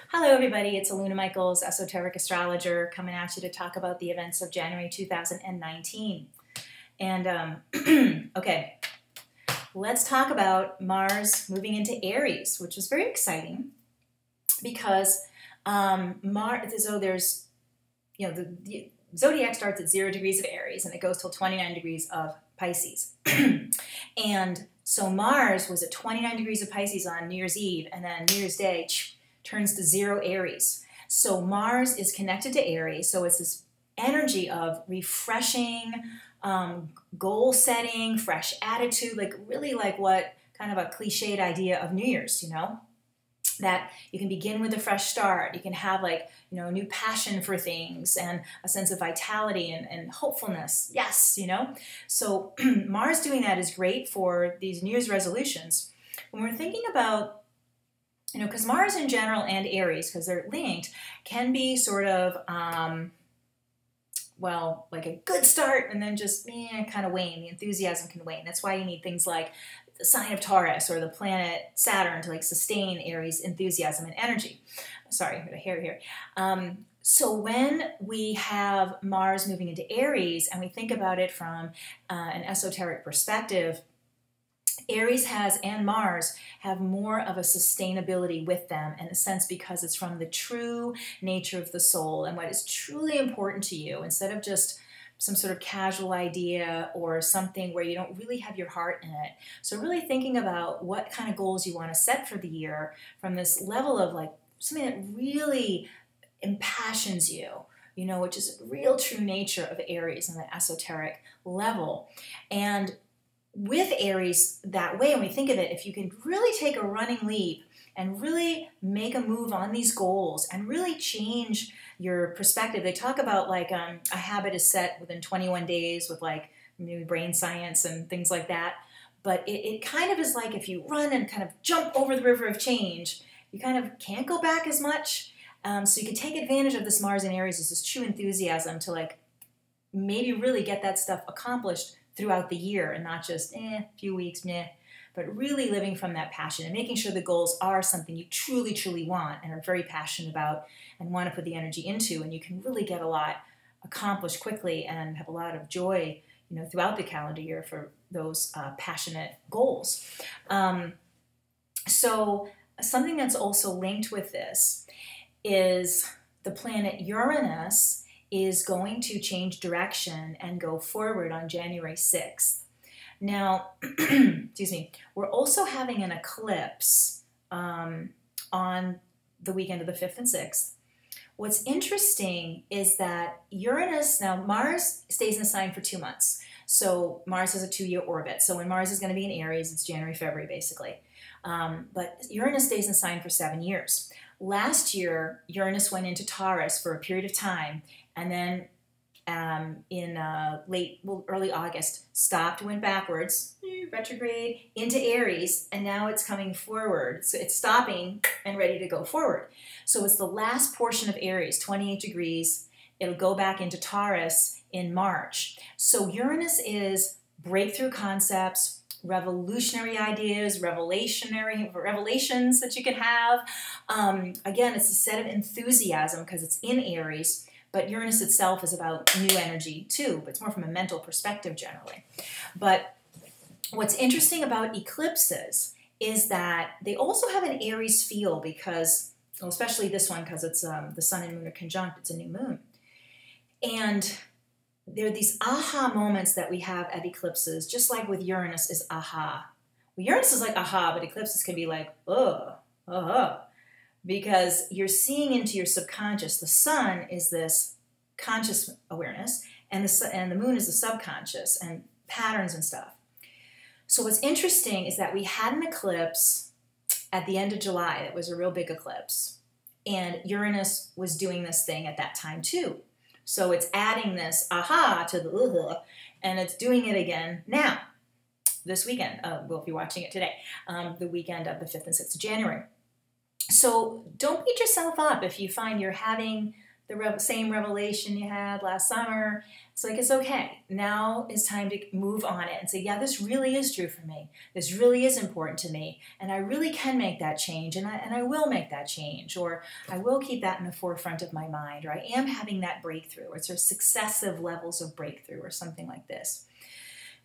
Hello everybody, it's Aluna Michaels, Esoteric Astrologer, coming at you to talk about the events of January 2019. And, okay, let's talk about Mars moving into Aries, which is very exciting because the zodiac starts at 0 degrees of Aries and it goes till 29 degrees of Pisces. And so Mars was at 29 degrees of Pisces on New Year's Eve, and then New Year's Day turns to 0 Aries. So Mars is connected to Aries, so it's this energy of refreshing, goal setting, fresh attitude, like really like what kind of a cliched idea of New Year's, you know? That you can begin with a fresh start. You can have like, you know, a new passion for things and a sense of vitality and hopefulness. Yes, you know? So Mars doing that is great for these New Year's resolutions. When we're thinking about, you know, because Mars in general and Aries, because they're linked, can be sort of, well, like a good start and then just kind of wane. The enthusiasm can wane. That's why you need things like the sign of Taurus or the planet Saturn to like sustain Aries enthusiasm and energy. Sorry, I got a hair here. So when we have Mars moving into Aries and we think about it from an esoteric perspective, Aries and Mars have more of a sustainability with them in a sense because it's from the true nature of the soul and what is truly important to you instead of just some sort of casual idea or something where you don't really have your heart in it. So really thinking about what kind of goals you want to set for the year from this level of like something that really impassions you, you know, which is real true nature of Aries on the esoteric level. And with Aries that way, when we think of it, if you can really take a running leap and really make a move on these goals and really change your perspective. They talk about like a habit is set within 21 days with like maybe brain science and things like that. But it kind of is like if you run and kind of jump over the river of change, you kind of can't go back as much. So you can take advantage of this Mars in Aries as this true enthusiasm to like maybe really get that stuff accomplished throughout the year and not just a few weeks, but really living from that passion and making sure the goals are something you truly, truly want and are very passionate about and want to put the energy into, and you can really get a lot accomplished quickly and have a lot of joy, you know, throughout the calendar year for those passionate goals. So something that's also linked with this is the planet Uranus is going to change direction and go forward on January 6th. Now, excuse me, we're also having an eclipse on the weekend of the 5th and 6th. What's interesting is that Uranus, now Mars stays in a sign for 2 months. So Mars has a 2-year orbit. So when Mars is going to be in Aries, it's January, February, basically. But Uranus stays in a sign for 7 years. Last year, Uranus went into Taurus for a period of time, and then in early August, stopped, went backwards, retrograde, into Aries, and now it's coming forward. So it's stopping and ready to go forward. So it's the last portion of Aries, 28 degrees. It'll go back into Taurus in March. So Uranus is breakthrough concepts, revolutionary ideas, revelations that you can have. Again, it's a set of enthusiasm because it's in Aries, but Uranus itself is about new energy too, but it's more from a mental perspective generally. But what's interesting about eclipses is that they also have an Aries feel because, well, especially this one because it's the sun and moon are conjunct, it's a new moon. And there are these aha moments that we have at eclipses, just like with Uranus is aha. Well, Uranus is like aha, but eclipses can be like, because you're seeing into your subconscious. The sun is this conscious awareness, and the moon is the subconscious and patterns and stuff. So what's interesting is that we had an eclipse at the end of July that was a real big eclipse, and Uranus was doing this thing at that time too. So it's adding this aha to the and it's doing it again now, this weekend. Well, if you're watching it today, the weekend of the 5th and 6th of January. So don't beat yourself up if you find you're having the same revelation you had last summer. It's like, it's okay. Now is time to move on it and say, yeah, this really is true for me. This really is important to me. And I really can make that change. And I will make that change. Or I will keep that in the forefront of my mind. Or I am having that breakthrough. Or it's successive levels of breakthrough or something like this.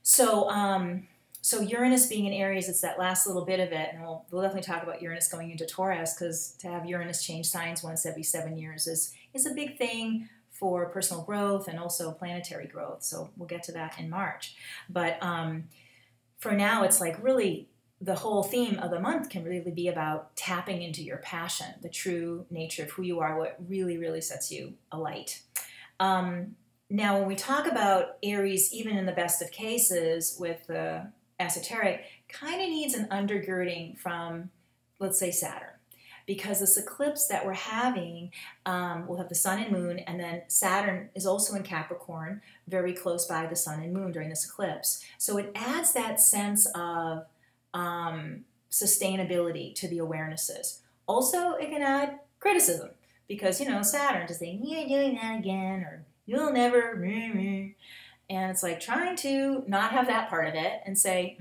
So, so Uranus being in Aries, it's that last little bit of it. And we'll definitely talk about Uranus going into Taurus, because to have Uranus change signs once every 7 years is a big thing for personal growth and also planetary growth. So we'll get to that in March. But for now, it's like really the whole theme of the month can really be about tapping into your passion, the true nature of who you are, what really, really sets you alight. Now, when we talk about Aries, even in the best of cases with the esoteric, kind of needs an undergirding from, let's say, Saturn. Because this eclipse that we're having, we'll have the sun and moon, and then Saturn is also in Capricorn, very close by the sun and moon during this eclipse. So it adds that sense of sustainability to the awarenesses. Also, it can add criticism, because, you know, Saturn to say, you're doing that again, or you'll never, and it's like trying to not have that part of it and say,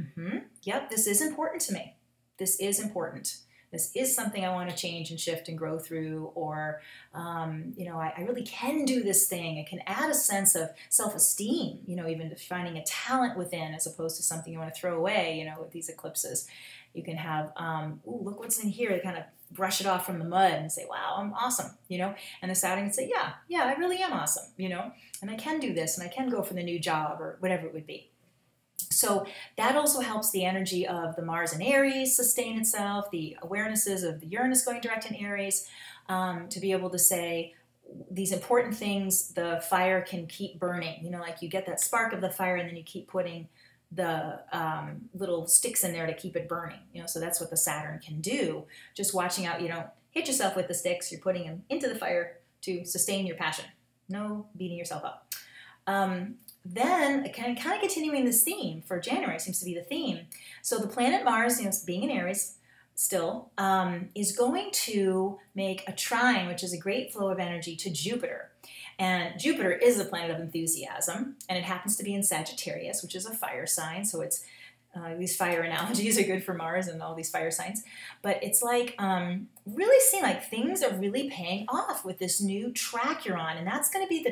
yep, this is important to me. This is important. This is something I want to change and shift and grow through, or, you know, I really can do this thing. It can add a sense of self-esteem, you know, even finding a talent within as opposed to something you want to throw away, you know, with these eclipses. You can have, ooh, look what's in here, to kind of brush it off from the mud and say, wow, I'm awesome, you know, and the Saturn can say, yeah, I really am awesome, you know, and I can do this, and I can go for the new job or whatever it would be. So that also helps the energy of the Mars in Aries sustain itself, the awarenesses of the Uranus going direct in Aries, to be able to say these important things, the fire can keep burning. You know, like you get that spark of the fire and then you keep putting the little sticks in there to keep it burning. You know, so that's what the Saturn can do. Just watching out you don't hit yourself with the sticks. You're putting them into the fire to sustain your passion. No beating yourself up. Then, kind of continuing this theme for January, seems to be the theme. So the planet Mars, you know, being in Aries still, is going to make a trine, which is a great flow of energy, to Jupiter. And Jupiter is a planet of enthusiasm, and it happens to be in Sagittarius, which is a fire sign. So it's these fire analogies are good for Mars and all these fire signs. But it's like really seeing like things are really paying off with this new track you're on. And that's going to be the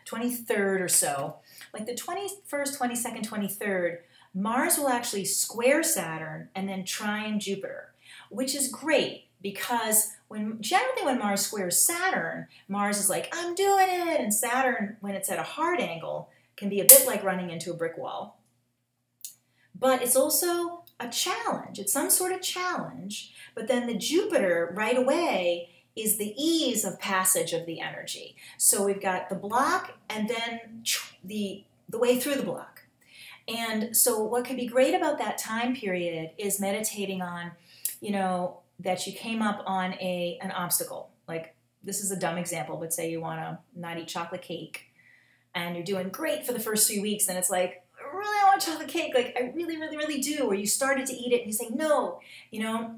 23rd or so. Like the 21st, 22nd, 23rd, Mars will actually square Saturn and then trine Jupiter, which is great because generally when Mars squares Saturn, Mars is like, I'm doing it. And Saturn, when it's at a hard angle, can be a bit like running into a brick wall. But it's also a challenge. It's some sort of challenge. But then the Jupiter right away is the ease of passage of the energy. So we've got the block and then the way through the block. And so what could be great about that time period is meditating on, you know, that you came up on an obstacle. Like, this is a dumb example, but say you want to not eat chocolate cake and you're doing great for the first 3 weeks and it's like, really, I want chocolate cake, like I really, really, really do, or you started to eat it and you say no, you know,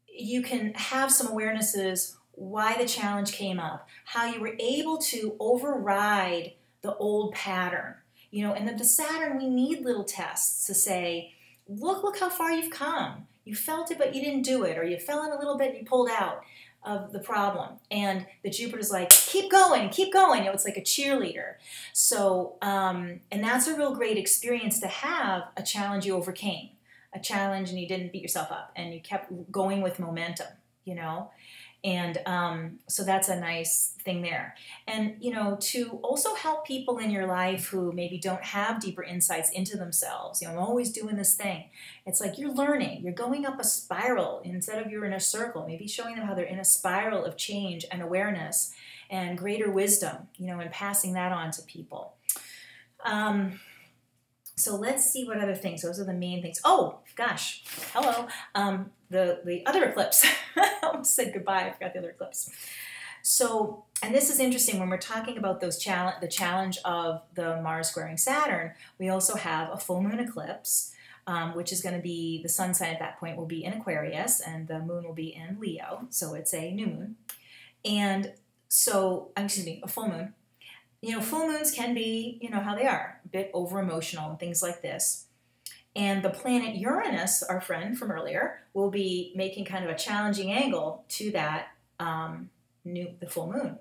you can have some awarenesses why the challenge came up, how you were able to override the old pattern, you know, and then the Saturn, we need little tests to say, look how far you've come. You felt it, but you didn't do it, or you fell in a little bit and you pulled out of the problem. And the Jupiter's like, keep going, keep going. You know, it's like a cheerleader. So, and that's a real great experience to have a challenge you overcame, a challenge and you didn't beat yourself up and you kept going with momentum, you know? And so that's a nice thing there. And, you know, to also help people in your life who maybe don't have deeper insights into themselves. You know, I'm always doing this thing. It's like you're learning. You're going up a spiral instead of you're in a circle. Maybe showing them how they're in a spiral of change and awareness and greater wisdom, you know, and passing that on to people. So let's see what other things. Those are the main things. Oh, gosh. Hello. The other eclipse. I almost said goodbye. I forgot the other eclipse. So, and this is interesting when we're talking about those the challenge of the Mars squaring Saturn. We also have a full moon eclipse, which is going to be, the sun sign at that point will be in Aquarius and the moon will be in Leo. So it's a new moon. And so, excuse me, a full moon. You know, full moons can be, you know, how they are, a bit over emotional and things like this. And the planet Uranus, our friend from earlier, will be making kind of a challenging angle to that the full moon.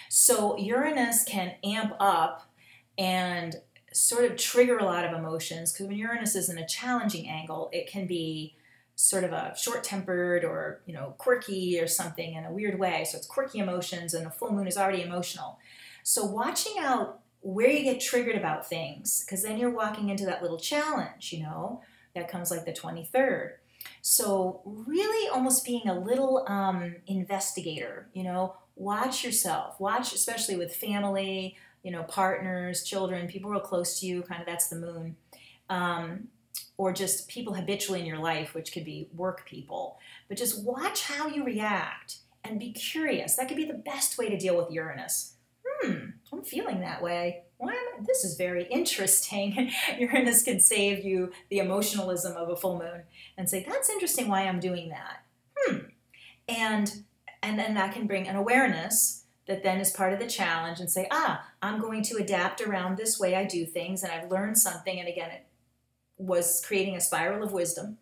So Uranus can amp up and sort of trigger a lot of emotions, because when Uranus is in a challenging angle, it can be sort of a short-tempered or, you know, quirky or something in a weird way. So it's quirky emotions, and the full moon is already emotional. So watching out where you get triggered about things, because then you're walking into that little challenge, you know, that comes like the 23rd. So really almost being a little investigator, you know, watch yourself, watch, especially with family, you know, partners, children, people real close to you, kind of that's the moon, or just people habitually in your life, which could be work people. But just watch how you react and be curious. That could be the best way to deal with Uranus. I'm feeling that way. This is very interesting. Uranus can save you the emotionalism of a full moon and say, that's interesting why I'm doing that. And then that can bring an awareness that then is part of the challenge and say, I'm going to adapt around this way I do things, and I've learned something. And again, it was creating a spiral of wisdom.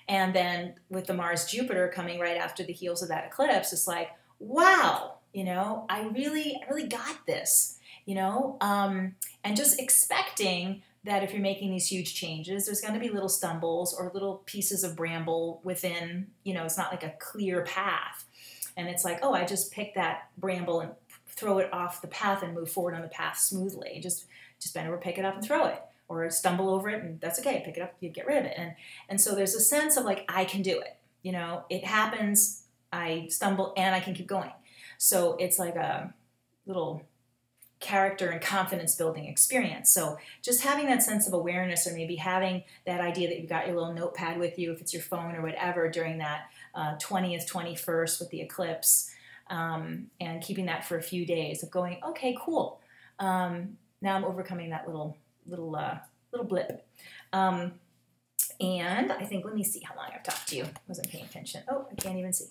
And then with the Mars-Jupiter coming right after the heels of that eclipse, it's like, wow, you know, I really got this, you know, and just expecting that if you're making these huge changes, there's going to be little stumbles or little pieces of bramble within, you know, it's not like a clear path. And it's like, oh, I just pick that bramble and throw it off the path and move forward on the path smoothly. Just bend over, pick it up and throw it, or stumble over it, and that's okay. Pick it up, you get rid of it. And so there's a sense of like, I can do it. You know, it happens, I stumble, and I can keep going. So it's like a little character and confidence building experience. So just having that sense of awareness, or maybe having that idea that you've got your little notepad with you, if it's your phone or whatever, during that 20th, 21st with the eclipse, and keeping that for a few days of going, okay, cool. Now I'm overcoming that little blip. And I think, let me see how long I've talked to you. Wasn't paying attention. Oh, I can't even see.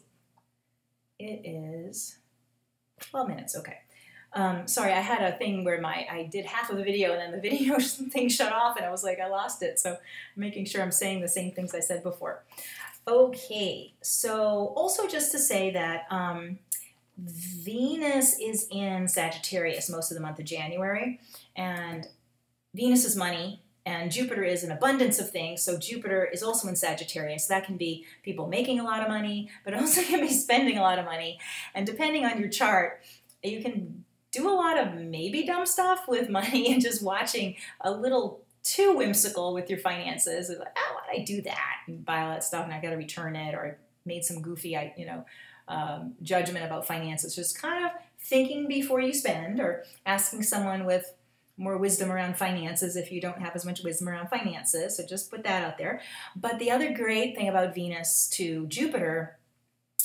It is 12 minutes, okay. Sorry, I had a thing where I did half of the video and then the video thing shut off and I was like, I lost it. So I'm making sure I'm saying the same things I said before. Okay, so also just to say that Venus is in Sagittarius most of the month of January, and Venus is money, and Jupiter is an abundance of things. So Jupiter is also in Sagittarius. That can be people making a lot of money, but also can be spending a lot of money. And depending on your chart, you can do a lot of maybe dumb stuff with money and just watching a little too whimsical with your finances. Like, oh, why'd I do that? And buy all that stuff and I got to return it, or I made some goofy, judgment about finances. Just kind of thinking before you spend, or asking someone with more wisdom around finances if you don't have as much wisdom around finances. So just put that out there. But the other great thing about Venus to Jupiter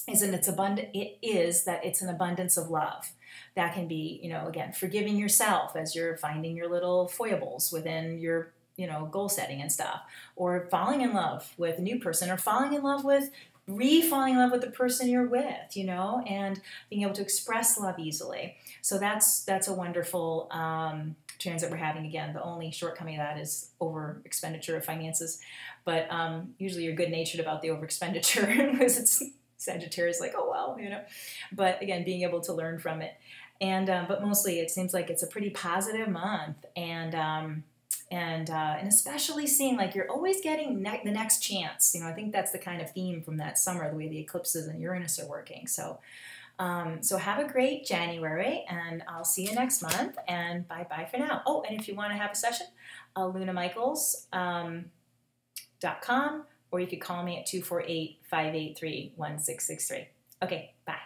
is that it's an abundance of love. That can be, you know, again, forgiving yourself as you're finding your little foibles within your, you know, goal setting and stuff, or falling in love with a new person, or falling in love with falling in love with the person you're with, you know, and being able to express love easily. So that's a wonderful transit we're having. Again, the only shortcoming of that is over expenditure of finances, but usually you're good natured about the over expenditure because it's Sagittarius, like, oh well, you know. But again, being able to learn from it, and but mostly it seems like it's a pretty positive month, and especially seeing like you're always getting the next chance. You know, I think that's the kind of theme from that summer, the way the eclipses and Uranus are working. So have a great January, and I'll see you next month, and bye-bye for now. Oh, and if you want to have a session, lunamichaels.com, or you could call me at 248-583-1663. Okay, bye.